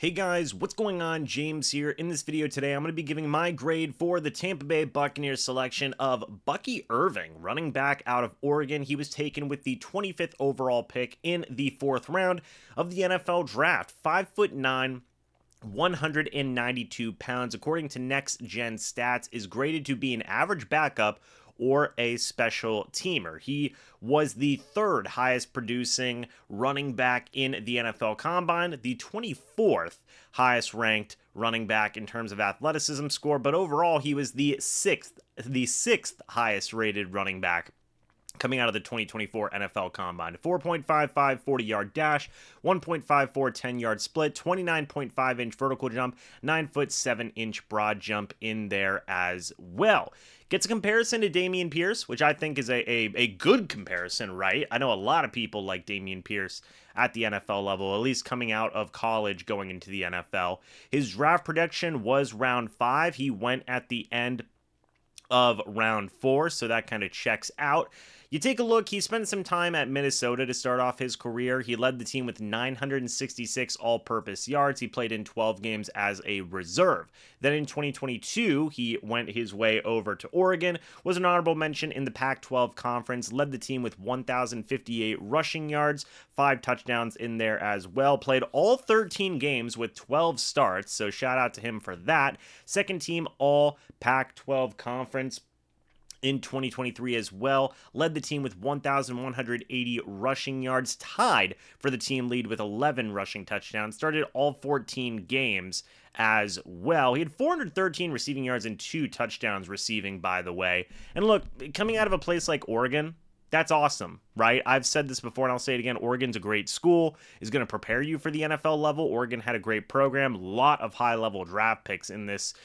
Hey guys, what's going on? James here. In this video today, I'm going to be giving my grade for the Tampa Bay Buccaneers selection of Bucky Irving, running back out of Oregon. He was taken with the 25th overall pick in the 4th round of the NFL draft. 5'9", 192 pounds, according to Next Gen Stats, is graded to be an average backup or a special teamer. He was the 3rd highest producing running back in the NFL Combine, the 24th highest ranked running back in terms of athleticism score, but overall he was the 6th highest rated running back coming out of the 2024 NFL Combine. 4.55 40-yard dash, 1.54 10-yard split, 29.5-inch vertical jump, 9-foot 7-inch broad jump in there as well. Gets a comparison to Dameon Pierce, which I think is a good comparison, right? I know a lot of people like Dameon Pierce at the NFL level, at least coming out of college going into the NFL. His draft prediction was round 5. He went at the end of round 4, so that kind of checks out. You take a look, he spent some time at Minnesota to start off his career. He led the team with 966 all-purpose yards. He played in 12 games as a reserve. Then in 2022, he went his way over to Oregon, was an honorable mention in the Pac-12 conference, led the team with 1,058 rushing yards, 5 touchdowns in there as well. Played all 13 games with 12 starts, so shout out to him for that. Second team all Pac-12 conference in 2023 as well. Led the team with 1,180 rushing yards, tied for the team lead with 11 rushing touchdowns. Started all 14 games as well. He had 413 receiving yards and 2 touchdowns receiving, by the way. And look, coming out of a place like Oregon, that's awesome, right? I've said this before and I'll say it again. Oregon's a great school, is going to prepare you for the NFL level. Oregon had a great program, lot of high-level draft picks in this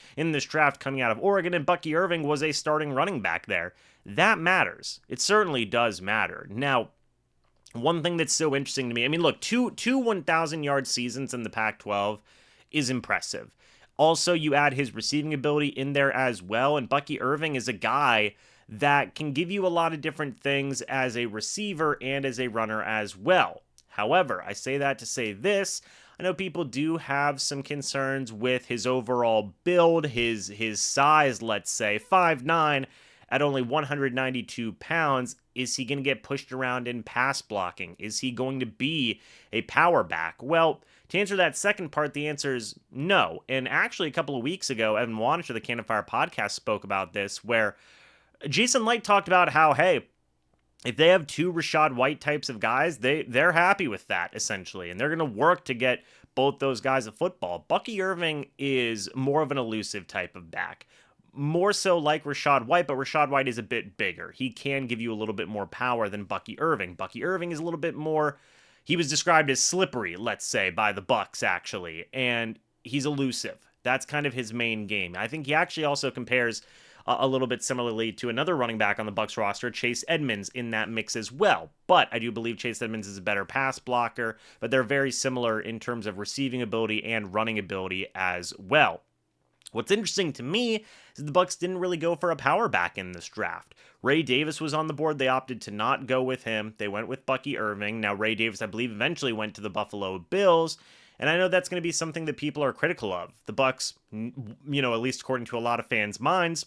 draft coming out of Oregon, and Bucky Irving was a starting running back there. That matters. It certainly does matter. Now, one thing that's so interesting to me, I mean, look, two 1,000-yard seasons in the Pac-12 is impressive. Also, you add his receiving ability in there as well, and Bucky Irving is a guy that can give you a lot of different things as a receiver and as a runner as well. However, I say that to say this. I know people do have some concerns with his overall build, his size, let's say, 5'9", at only 192 pounds. Is he going to get pushed around in pass blocking? Is he going to be a power back? Well, to answer that second part, the answer is no. And actually, a couple of weeks ago, Evan Wanish of the Cannon Fire podcast spoke about this, where Jason Light talked about how, hey, if they have 2 Rachaad White types of guys, they're happy with that, essentially, and they're going to work to get both those guys a football. Bucky Irving is more of an elusive type of back, more so like Rachaad White, but Rachaad White is a bit bigger. He can give you a little bit more power than Bucky Irving. Bucky Irving is a little bit more, he was described as slippery, let's say, by the Bucs, actually, and he's elusive. That's kind of his main game. I think he actually also compares a little bit similarly to another running back on the Bucs roster, Chase Edmonds, in that mix as well. But I do believe Chase Edmonds is a better pass blocker, but they're very similar in terms of receiving ability and running ability as well. What's interesting to me is the Bucs didn't really go for a power back in this draft. Ray Davis was on the board. They opted to not go with him. They went with Bucky Irving. Now, Ray Davis, I believe, eventually went to the Buffalo Bills, and I know that's going to be something that people are critical of. The Bucs, at least according to a lot of fans' minds,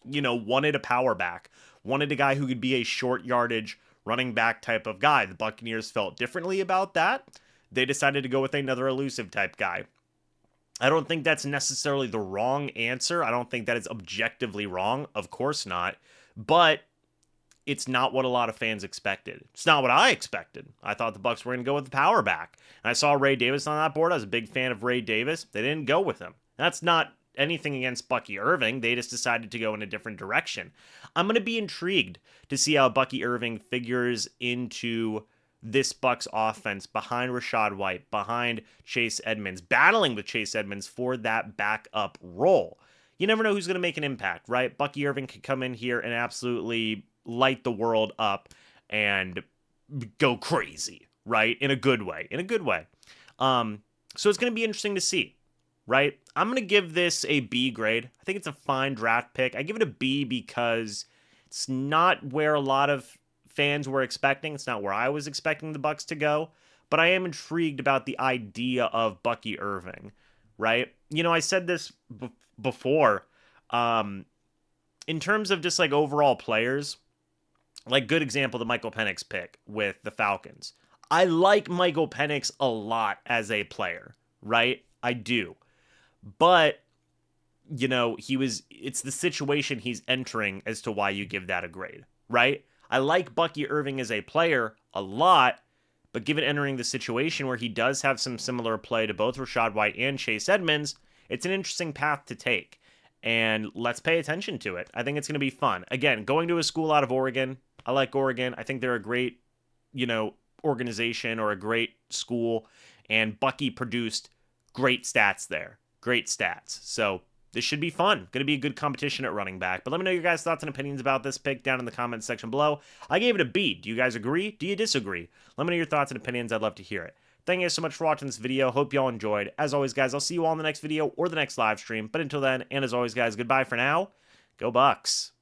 wanted a power back, wanted a guy who could be a short yardage running back type of guy. The Buccaneers felt differently about that. They decided to go with another elusive type guy. I don't think that's necessarily the wrong answer. I don't think that is objectively wrong. Of course not. But it's not what a lot of fans expected. It's not what I expected. I thought the Bucs were going to go with the power back. And I saw Ray Davis on that board. I was a big fan of Ray Davis. They didn't go with him. That's not anything against Bucky Irving. They just decided to go in a different direction. I'm going to be intrigued to see how Bucky Irving figures into this Bucs offense behind Rachaad White, behind Chase Edmonds, battling with Chase Edmonds for that backup role. You never know who's going to make an impact, right? Bucky Irving could come in here and absolutely light the world up and go crazy, right? In a good way. So it's going to be interesting to see, right? I'm going to give this a B grade. I think it's a fine draft pick. I give it a B because it's not where a lot of fans were expecting. It's not where I was expecting the Bucs to go. but I am intrigued about the idea of Bucky Irving, right? I said this before. In terms of just like overall players, like good example, the Michael Penix pick with the Falcons. I like Michael Penix a lot as a player, right? I do. But, it's the situation he's entering as to why you give that a grade, right? I like Bucky Irving as a player a lot, but given entering the situation where he does have some similar play to both Rachaad White and Chase Edmonds, it's an interesting path to take. And let's pay attention to it. I think it's going to be fun. Again, going to a school out of Oregon, I like Oregon. I think they're a great, organization or a great school. And Bucky produced great stats there. Great stats. So this should be fun. Going to be a good competition at running back. But let me know your guys' thoughts and opinions about this pick down in the comments section below. I gave it a B. Do you guys agree? Do you disagree? Let me know your thoughts and opinions. I'd love to hear it. Thank you guys so much for watching this video. Hope y'all enjoyed. As always, guys, I'll see you all in the next video or the next live stream. But until then, and as always, guys, goodbye for now. Go Bucs.